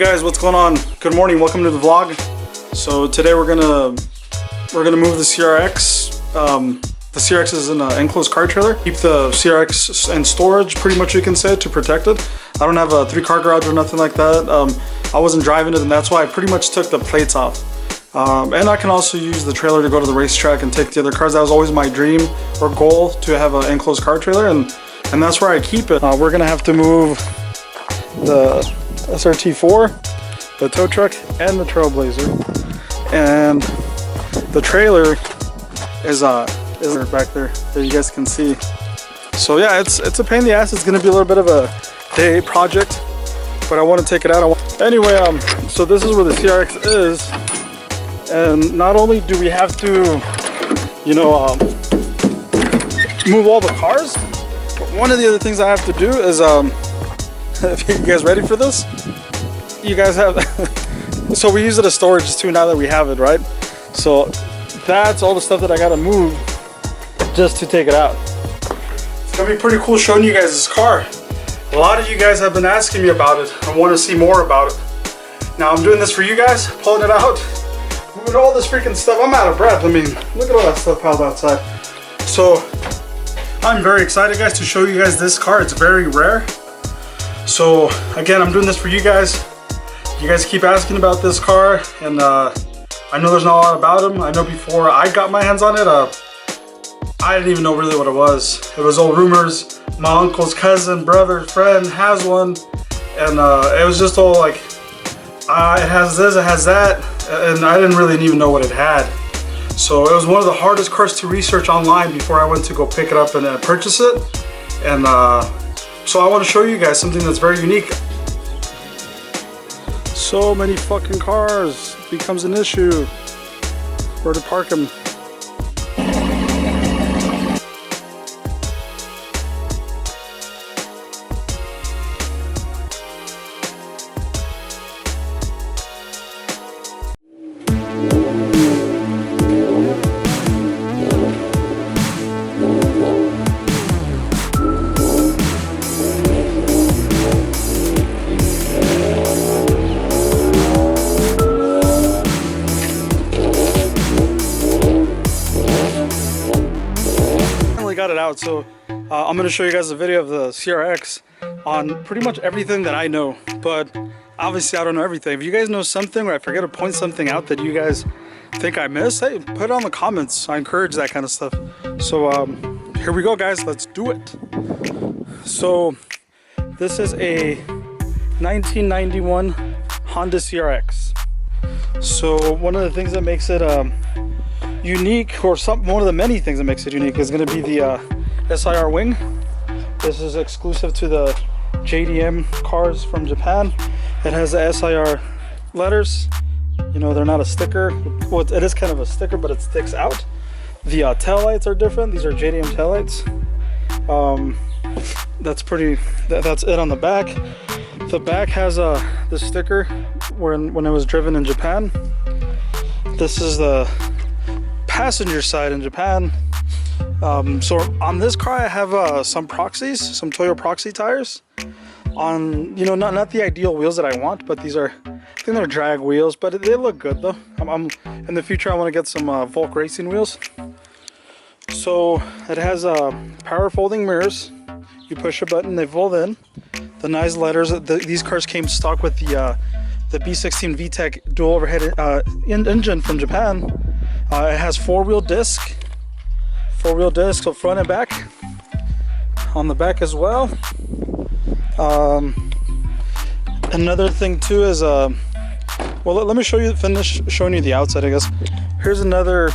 Guys, what's going on? Good morning, welcome to the vlog. So today we're gonna move the CRX. The CRX is in an enclosed car trailer. Keep the CRX in storage, pretty much you can say, to protect it. I don't have a 3-car garage or nothing like that. I wasn't driving it, and that's why I pretty much took the plates off. And I can also use the trailer to go to the racetrack and take the other cars. That was always my dream or goal, to have an enclosed car trailer, and that's where I keep it. We're gonna have to move the SRT4, the tow truck, and the Trailblazer, and the trailer is back there that you guys can see. So yeah, it's a pain in the ass. It's gonna be a little bit of a day project, but I want to take it out. Anyway, so this is where the CRX is, and not only do we have to, you know, move all the cars, but one of the other things I have to do is if you guys ready for this, you guys have so we use it as storage too now that we have it, right? So that's all the stuff that I gotta move just to take it out. It's gonna be pretty cool showing you guys this car. A lot of you guys have been asking me about it and want to see more about it. Now I'm doing this for you guys, pulling it out, moving all this freaking stuff. I'm out of breath. I mean, look at all that stuff piled outside. So I'm very excited, guys, to show you guys this car. It's very rare. So again, I'm doing this for you guys. You guys keep asking about this car, and I know there's not a lot about him. I know before I got my hands on it, I didn't even know really what it was. It was all rumors. My uncle's cousin, brother, friend has one, and it was just all like, it has this, it has that, and I didn't really even know what it had. So it was one of the hardest cars to research online before I went to go pick it up and purchase it. And so I want to show you guys something that's very unique. So many fucking cars, it becomes an issue where to park them. Got it out, so I'm going to show you guys a video of the CRX on pretty much everything that I know, but obviously I don't know everything. If you guys know something, or I forget to point something out that you guys think I missed, hey, put it on the comments. I encourage that kind of stuff. So here we go, guys, let's do it. So this is a 1991 Honda CRX. So one of the things that makes it unique, or one of the many things that makes it unique, is going to be the SIR wing. This is exclusive to the JDM cars from Japan. It has the SIR letters. You know, they're not a sticker. Well, it is kind of a sticker, but it sticks out. The tail lights are different. These are JDM tail lights. That's it on the back. The back has the sticker when it was driven in Japan. This is the passenger side in Japan. So on this car I have some proxies, some Toyo proxy tires on, you know, not the ideal wheels that I want, but these are, I think they're drag wheels, but they look good though. In the future I want to get some Volk racing wheels. So it has power folding mirrors. You push a button, they fold in. The nice letters. These cars came stock with the B16 VTEC dual overhead engine from Japan. It has four-wheel disc, so front and back. On the back as well. Another thing too is, well, let me finish showing you the outside, I guess. Here's another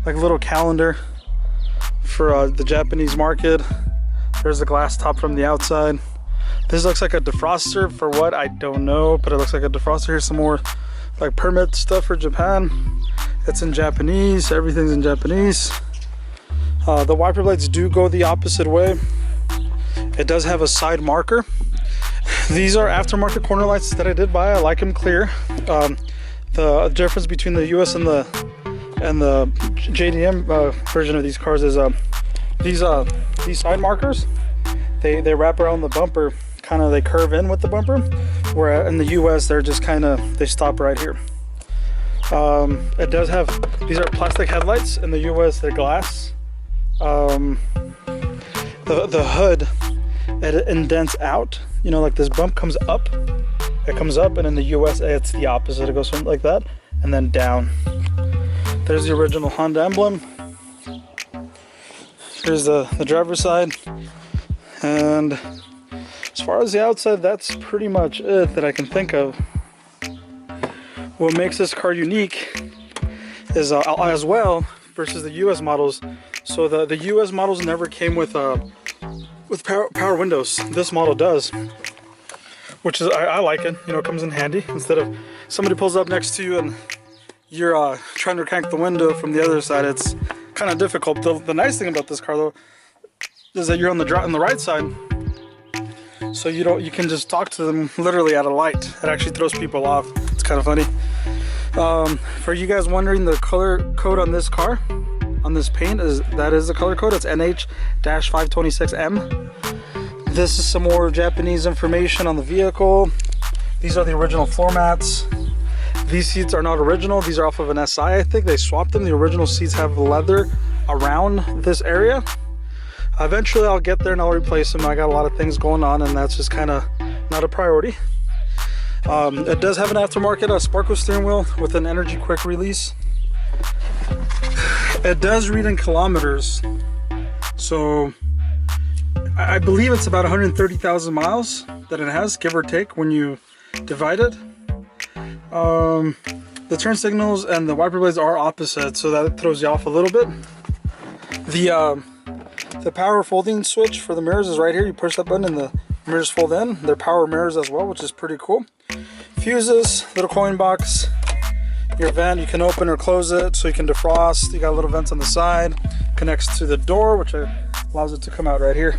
like little calendar for the Japanese market. There's the glass top from the outside. This looks like a defroster for what, I don't know, but it looks like a defroster. Here's some more like permit stuff for Japan. It's in Japanese, everything's in Japanese. The wiper blades do go the opposite way. It does have a side marker. These are aftermarket corner lights that I did buy. I like them clear. The difference between the US and the JDM version of these cars is these side markers, they wrap around the bumper, kind of they curve in with the bumper. where in the US they're just kind of, they stop right here. It does have, these are plastic headlights. In the US they're glass. The hood, it indents out, you know, like this bump comes up, it comes up, and in the US it's the opposite. It goes from like that and then down. There's the original Honda emblem. Here's the driver's side, and as far as the outside, that's pretty much it that I can think of. What makes this car unique is as well versus the US models. So the US models never came with power windows. This model does, which is I like it. You know, it comes in handy. Instead of somebody pulls up next to you and you're trying to crank the window from the other side, it's kind of difficult. The nice thing about this car though is that you're on the right side, so you can just talk to them literally at a light. It actually throws people off. It's kind of funny. For you guys wondering, the color code on this car, on this paint, is the color code. It's NH-526M. This is some more Japanese information on the vehicle. These are the original floor mats. These seats are not original. These are off of an SI, I think. They swapped them. The original seats have leather around this area. Eventually I'll get there and I'll replace them. I got a lot of things going on and that's just kind of not a priority. It does have an aftermarket sparkle steering wheel with an energy quick release. It does read in kilometers, so I believe it's about 130,000 miles that it has, give or take, when you divide it. The turn signals and the wiper blades are opposite, so that throws you off a little bit. The power folding switch for the mirrors is right here. You push that button and the mirrors fold in. They're power mirrors as well, which is pretty cool. Fuses, little coin box. Your vent, you can open or close it so you can defrost. You got little vents on the side. Connects to the door, which allows it to come out right here.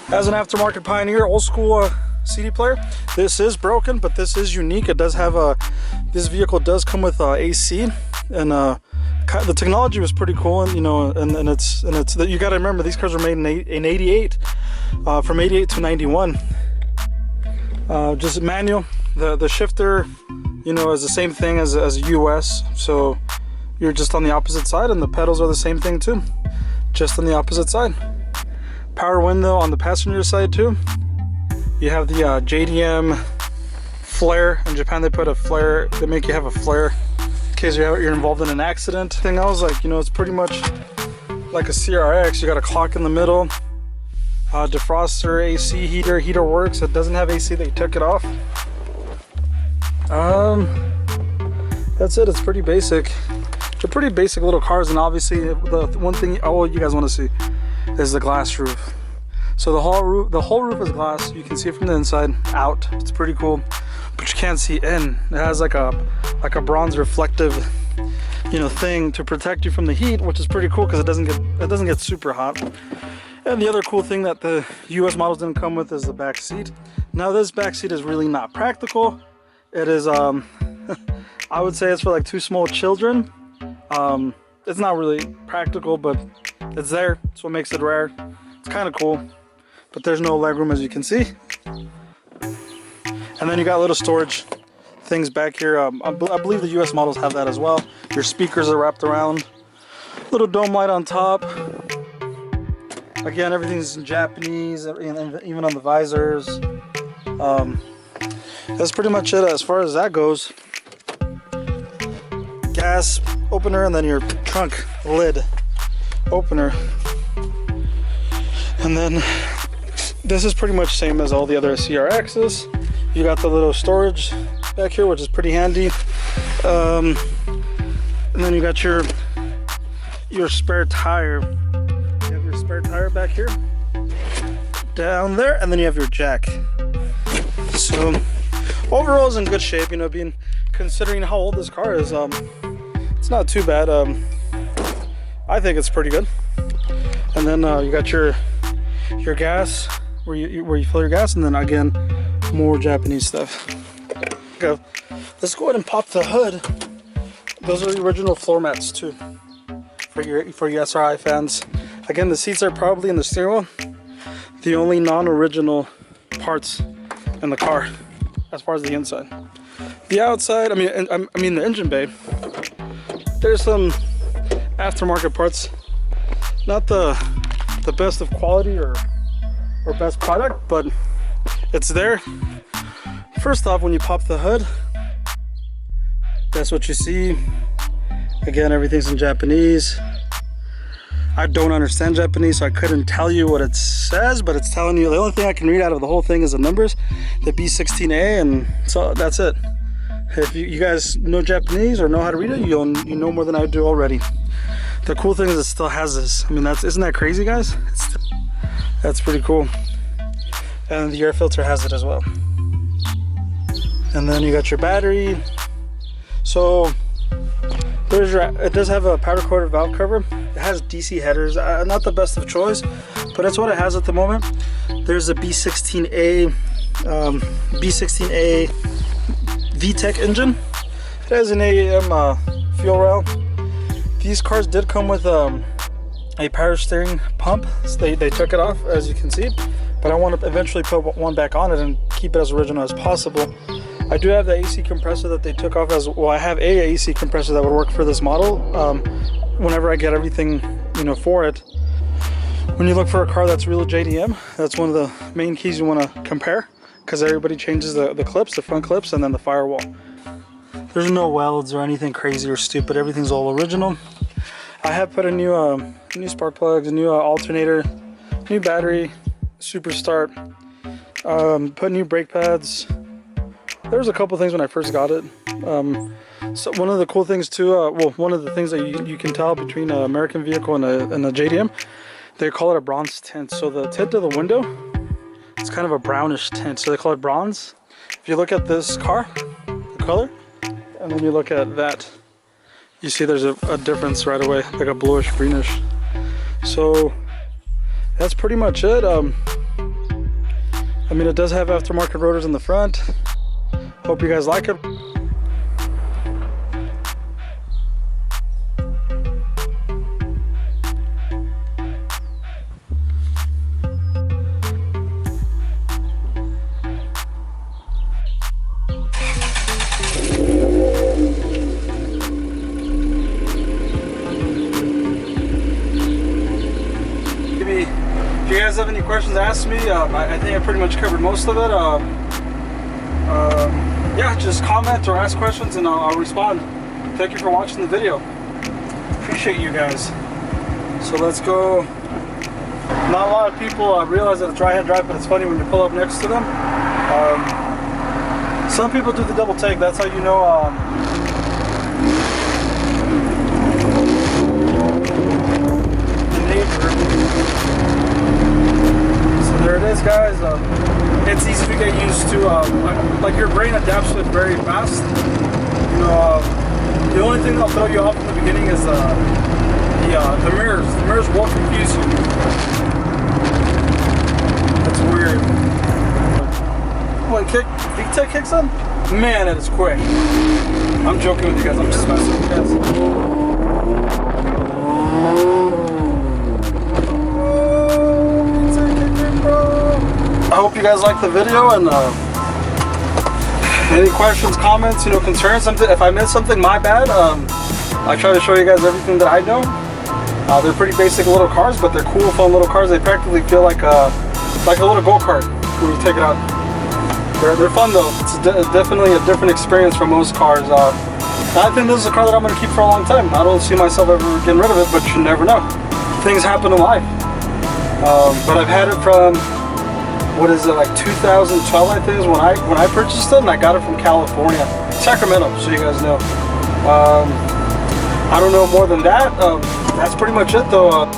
As an aftermarket Pioneer, old school CD player. This is broken, but this is unique. It does have this vehicle does come with AC, and the technology was pretty cool, and you know, and it's you got to remember these cars were made in 88, from 88 to 91. Just manual. The shifter, you know, is the same thing as US, so you're just on the opposite side, and the pedals are the same thing too, just on the opposite side. Power window on the passenger side too. You have the JDM flare. In Japan they put a flare, they make you have a flare in case you're involved in an accident. Thing I was like, you know, it's pretty much like a CRX. You got a clock in the middle, defroster, AC, heater works. It doesn't have AC, they took it off. That's it. It's pretty basic. They're pretty basic little cars, and obviously the one thing all you guys want to see is the glass roof. So the whole roof is glass. You can see it from the inside out. It's pretty cool, but you can't see in. It has like a bronze reflective, you know, thing to protect you from the heat, which is pretty cool because it doesn't get super hot. And the other cool thing that the US models didn't come with is the back seat. Now this back seat is really not practical. It is I would say it's for like two small children. It's not really practical, but it's there. That's what makes it rare. It's kind of cool, but there's no legroom, as you can see. And then you got little storage things back here. I believe the US models have that as well. Your speakers are wrapped around. Little dome light on top. Again, everything's in Japanese, even on the visors. That's pretty much it as far as that goes. Gas opener, and then your trunk lid opener. And then this is pretty much same as all the other CRXs. You got the little storage back here, which is pretty handy. And then you got your spare tire. You have your spare tire back here, down there, and then you have your jack. So overall, it's in good shape. You know, considering how old this car is, it's not too bad. I think it's pretty good. And then you got your gas, where you fill your gas, and then again more Japanese stuff. Okay, let's go ahead and pop the hood. Those are the original floor mats too, for your SRI fans. Again, the seats are probably in the steering wheel, the only non-original parts in the car. as far as the inside. The outside, I mean the engine bay, there's some aftermarket parts, not the best of quality or best product, but it's there. First off, when you pop the hood, that's what you see. Again, everything's in Japanese. I don't understand Japanese, so I couldn't tell you what it says, but it's telling you, the only thing I can read out of the whole thing is the numbers, the B16A, and so that's it. If you guys know Japanese or know how to read it, you know more than I do already. The cool thing is it still has this. I mean, isn't that crazy, guys? That's pretty cool. And the air filter has it as well. And then you got your battery. So it does have a powder coated valve cover. It has DC headers, not the best of choice, but that's what it has at the moment. There's a B16A VTEC engine. It has an AEM fuel rail. These cars did come with a power steering pump. So they took it off, as you can see, but I want to eventually put one back on it and keep it as original as possible. I do have the AC compressor that they took off as well. I have a AC compressor that would work for this model whenever I get everything, you know, for it. When you look for a car that's real JDM, that's one of the main keys you want to compare, because everybody changes the clips, the front clips, and then the firewall. There's no welds or anything crazy or stupid. Everything's all original. I have put a new spark plugs, a new alternator, new battery, super start, put new brake pads. There's a couple things when I first got it. So one of the cool things too, one of the things that you can tell between an American vehicle and a JDM, they call it a bronze tint. So the tint of the window, it's kind of a brownish tint, so they call it bronze. If you look at this car, the color, and then you look at that, you see there's a difference right away, like a bluish greenish. So that's pretty much it. I mean, it does have aftermarket rotors in the front. Hope you guys like it. If you guys have any questions, ask me. I think I pretty much covered most of it. Yeah, just comment or ask questions and I'll respond. Thank you for watching the video. Appreciate you guys. So let's go. Not a lot of people realize that it's right-hand drive, but it's funny when you pull up next to them. Some people do the double take. That's how you know. The neighbor. So there it is, guys. It's easy to get used to. Like your brain adapts to it very fast. You know, the only thing that'll throw you off in the beginning is the mirrors. The mirrors will confuse you. That's weird. When VTEC kicks in, man, it is quick. I'm joking with you guys. I'm just messing with you guys. I hope you guys liked the video, and any questions, comments, you know, concerns, something. If I missed something, my bad. I try to show you guys everything that I know. They're pretty basic little cars, but they're cool, fun little cars. They practically feel like a little go-kart when you take it out. They're fun though. It's definitely a different experience from most cars. I think this is a car that I'm going to keep for a long time. I don't see myself ever getting rid of it, but you never know. Things happen in life. But I've had it from, what is it, like 2012 I think is when I purchased it, and I got it from California, Sacramento, so you guys know. I don't know more than that. That's pretty much it though.